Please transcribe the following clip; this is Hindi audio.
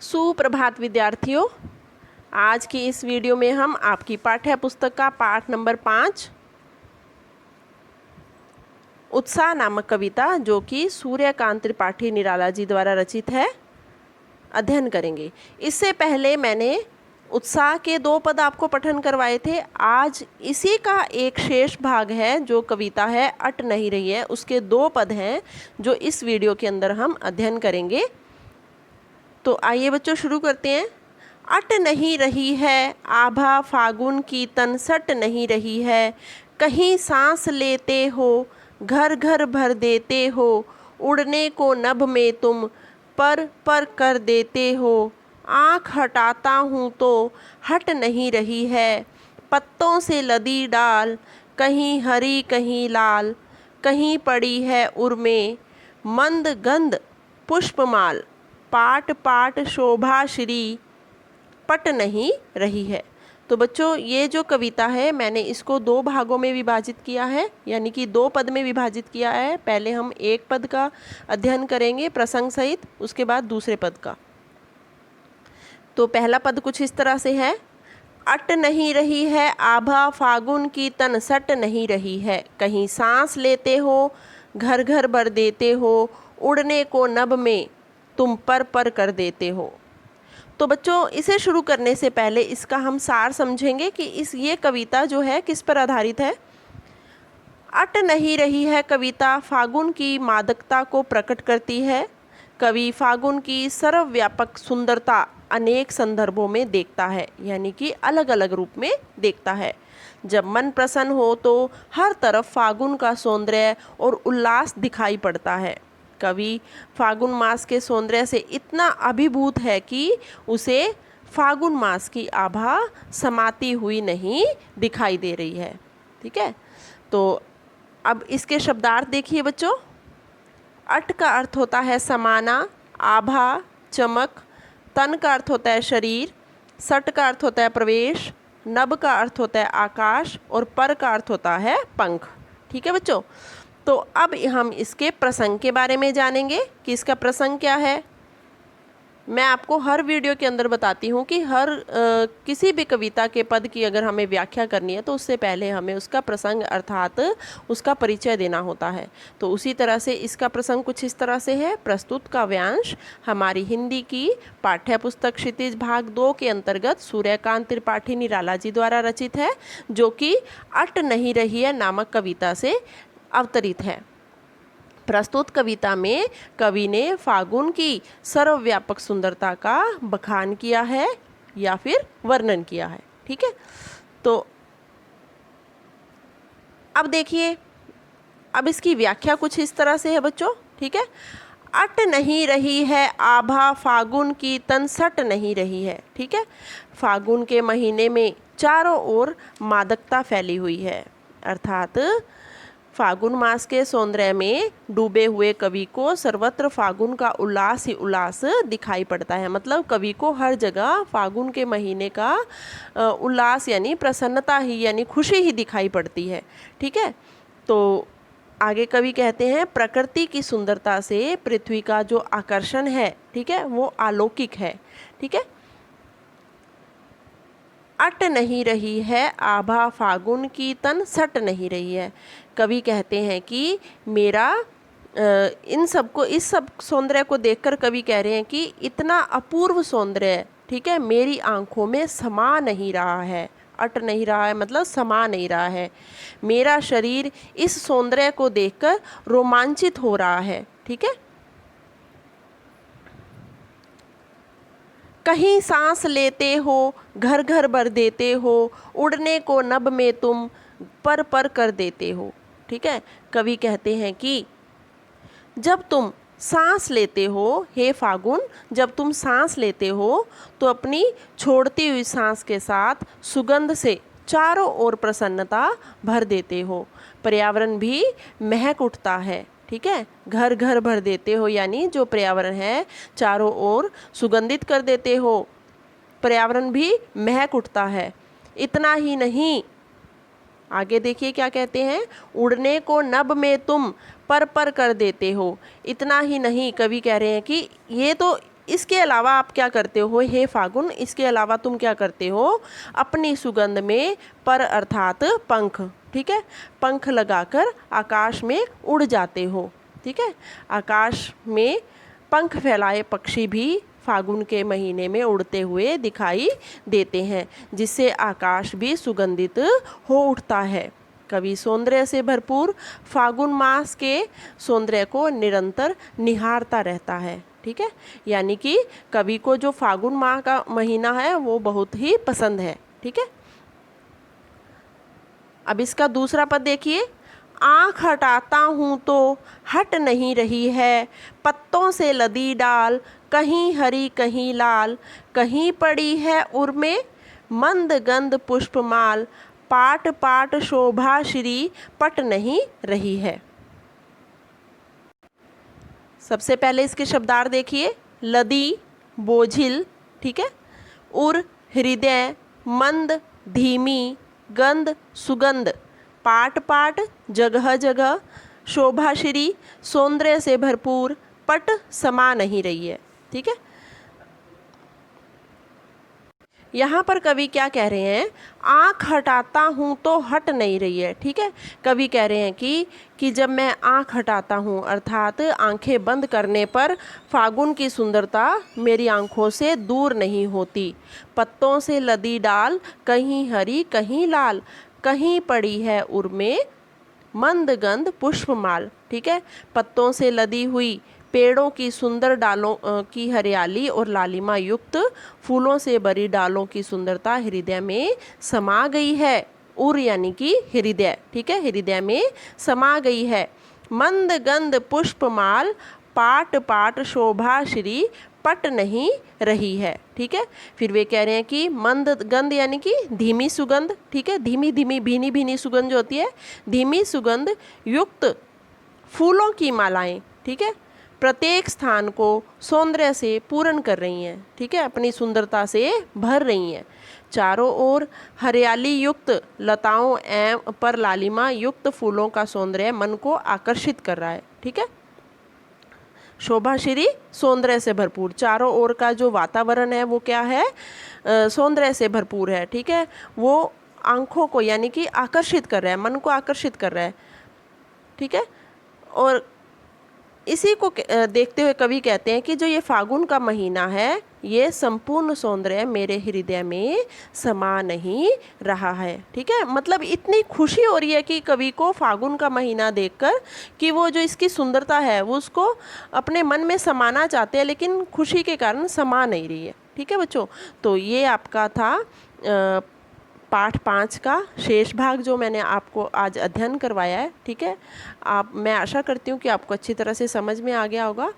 सुप्रभात विद्यार्थियों। आज की इस वीडियो में हम आपकी पाठ्य पुस्तक का पाठ नंबर 5 उत्साह नामक कविता, जो कि सूर्यकांत त्रिपाठी निराला जी द्वारा रचित है, अध्ययन करेंगे। इससे पहले मैंने उत्साह के 2 पद आपको पठन करवाए थे। आज इसी का एक शेष भाग है, जो कविता है अट नहीं रही है, उसके 2 पद हैं जो इस वीडियो के अंदर हम अध्ययन करेंगे। तो आइए बच्चों, शुरू करते हैं। अट नहीं रही है आभा फागुन की, तन सट नहीं रही है, कहीं सांस लेते हो घर घर भर देते हो, उड़ने को नभ में तुम पर पर कर देते हो, आँख हटाता हूँ तो हट नहीं रही है, पत्तों से लदी डाल कहीं हरी कहीं लाल, कहीं पड़ी है उर्मे मंद गंध पुष्पमाल, पाट पाट शोभा श्री पट नहीं रही है। तो बच्चों, ये जो कविता है मैंने इसको 2 भागों में विभाजित किया है, यानी कि 2 पद में विभाजित किया है। पहले हम एक पद का अध्ययन करेंगे प्रसंग सहित, उसके बाद दूसरे पद का। तो पहला पद कुछ इस तरह से है। अट नहीं रही है आभा फागुन की, तन सट नहीं रही है, कहीं सांस लेते हो घर घर भर देते हो, उड़ने को नभ में तुम पर पर कर देते हो। तो बच्चों, इसे शुरू करने से पहले इसका हम सार समझेंगे कि ये कविता जो है किस पर आधारित है। अट नहीं रही है कविता फागुन की मादकता को प्रकट करती है। कवि फागुन की सर्वव्यापक सुंदरता अनेक संदर्भों में देखता है, यानी कि अलग अलग रूप में देखता है। जब मन प्रसन्न हो तो हर तरफ फागुन का सौंदर्य और उल्लास दिखाई पड़ता है। कवि फागुन मास के सौंदर्य से इतना अभिभूत है कि उसे फागुन मास की आभा समाती हुई नहीं दिखाई दे रही है। ठीक है, तो अब इसके शब्दार्थ देखिए बच्चों। अट का अर्थ होता है समाना, आभा चमक, तन का अर्थ होता है शरीर, सट का अर्थ होता है प्रवेश, नभ का अर्थ होता है आकाश और पर का अर्थ होता है पंख। ठीक है बच्चों, तो अब हम इसके प्रसंग के बारे में जानेंगे कि इसका प्रसंग क्या है। मैं आपको हर वीडियो के अंदर बताती हूँ कि किसी भी कविता के पद की अगर हमें व्याख्या करनी है तो उससे पहले हमें उसका प्रसंग अर्थात उसका परिचय देना होता है। तो उसी तरह से इसका प्रसंग कुछ इस तरह से है। प्रस्तुत काव्यांश हमारी हिंदी की पाठ्य पुस्तक क्षितिज भाग 2 के अंतर्गत सूर्यकांत त्रिपाठी निराला जी द्वारा रचित है, जो कि अट नहीं रही है नामक कविता से अवतरित है। प्रस्तुत कविता में कवि ने फागुन की सर्वव्यापक सुंदरता का बखान किया है या फिर वर्णन किया है। ठीक है, तो अब देखिए, अब इसकी व्याख्या कुछ इस तरह से है बच्चों। ठीक है, अट नहीं रही है आभा फागुन की, तन सट नहीं रही है। ठीक है, फागुन के महीने में चारों ओर मादकता फैली हुई है, अर्थात फागुन मास के सौंदर्य में डूबे हुए कवि को सर्वत्र फागुन का उल्लास ही उल्लास दिखाई पड़ता है। मतलब कवि को हर जगह फागुन के महीने का उल्लास यानी प्रसन्नता ही यानी खुशी ही दिखाई पड़ती है। ठीक है, तो आगे कवि कहते हैं, प्रकृति की सुंदरता से पृथ्वी का जो आकर्षण है, ठीक है, वो अलौकिक है। ठीक है, अट नहीं रही है आभा फागुन की, तन सट नहीं रही है। कवि कहते हैं कि मेरा इस सब सौंदर्य को देखकर कवि कह रहे हैं कि इतना अपूर्व सौंदर्य, ठीक है, मेरी आंखों में समा नहीं रहा है। अट नहीं रहा है मतलब समा नहीं रहा है। मेरा शरीर इस सौंदर्य को देखकर रोमांचित हो रहा है। ठीक है, कहीं सांस लेते हो घर घर भर देते हो, उड़ने को नभ में तुम पर पर कर देते हो। ठीक है, कवि कहते हैं कि जब तुम सांस लेते हो, हे फागुन, जब तुम सांस लेते हो तो अपनी छोड़ती हुई सांस के साथ सुगंध से चारों ओर प्रसन्नता भर देते हो। पर्यावरण भी महक उठता है। ठीक है, घर घर भर देते हो यानी जो पर्यावरण है चारों ओर सुगंधित कर देते हो, पर्यावरण भी महक उठता है। इतना ही नहीं, आगे देखिए क्या कहते हैं, उड़ने को नभ में तुम पर पर कर देते हो। इतना ही नहीं, कवि कह रहे हैं कि ये तो इसके अलावा आप क्या करते हो, हे फागुन, इसके अलावा तुम क्या करते हो, अपनी सुगंध में पर अर्थात पंख, ठीक है, पंख लगाकर आकाश में उड़ जाते हो, ठीक है। आकाश में पंख फैलाए पक्षी भी फागुन के महीने में उड़ते हुए दिखाई देते हैं, जिससे आकाश भी सुगंधित हो उठता है। कवि सौंदर्य से भरपूर फागुन मास के सौंदर्य को निरंतर निहारता रहता है, ठीक है। यानी कि कवि को जो फागुन माह का महीना है वो बहुत ही पसंद है, ठीक है। अब इसका दूसरा पद देखिए, आँख हटाता हूँ तो हट नहीं रही है, पत्तों से लदी डाल, कहीं हरी कहीं लाल, कहीं पड़ी है उर्मे मंद गंध पुष्पमाल, पाट पाट शोभा श्री पट नहीं रही है। सबसे पहले इसके शब्दार्थ देखिए, लदी बोझिल, ठीक है, उर हृदय, मंद धीमी, गंध सुगंध, पाट पाट जगह जगह, शोभाश्री सौंदर्य से भरपूर, पट समा नहीं रही है, ठीक है। यहाँ पर कवि क्या कह रहे हैं, आँख हटाता हूँ तो हट नहीं रही है, ठीक है। कवि कह रहे हैं कि जब मैं आँख हटाता हूँ अर्थात आंखें बंद करने पर फागुन की सुंदरता मेरी आँखों से दूर नहीं होती। पत्तों से लदी डाल, कहीं हरी कहीं लाल, कहीं पड़ी है उर्मे मंद गंध पुष्पमाल, ठीक है। पत्तों से लदी हुई पेड़ों की सुंदर डालों की हरियाली और लालिमा युक्त फूलों से भरी डालों की सुंदरता हृदय में समा गई है। उर यानी कि हृदय, ठीक है, हृदय में समा गई है। मंद गंध पुष्पमाल, पाट पाट शोभा श्री पट नहीं रही है, ठीक है। फिर वे कह रहे हैं कि मंद गंध यानी कि धीमी सुगंध, ठीक है, धीमी धीमी भीनी भीनी सुगंध जो होती है, धीमी सुगंध युक्त फूलों की मालाएं, ठीक है, प्रत्येक स्थान को सौंदर्य से पूर्ण कर रही हैं, ठीक है, अपनी सुंदरता से भर रही हैं। चारों ओर हरियाली युक्त लताओं एवं पर लालिमा युक्त फूलों का सौंदर्य मन को आकर्षित कर रहा है, ठीक है। शोभाश्री सौंदर्य से भरपूर, चारों ओर का जो वातावरण है वो क्या है, सौंदर्य से भरपूर है, ठीक है। वो आँखों को यानी कि आकर्षित कर रहा है, मन को आकर्षित कर रहा है, ठीक है। और इसी को देखते हुए कवि कहते हैं कि जो ये फागुन का महीना है ये संपूर्ण सौंदर्य मेरे हृदय में समा नहीं रहा है, ठीक है। मतलब इतनी खुशी हो रही है कि कवि को फागुन का महीना देखकर कि वो जो इसकी सुंदरता है वो उसको अपने मन में समाना चाहते हैं, लेकिन खुशी के कारण समा नहीं रही है, ठीक है बच्चों। तो ये आपका था पाठ 5 का शेष भाग जो मैंने आपको आज अध्ययन करवाया है, ठीक है। मैं आशा करती हूँ कि आपको अच्छी तरह से समझ में आ गया होगा।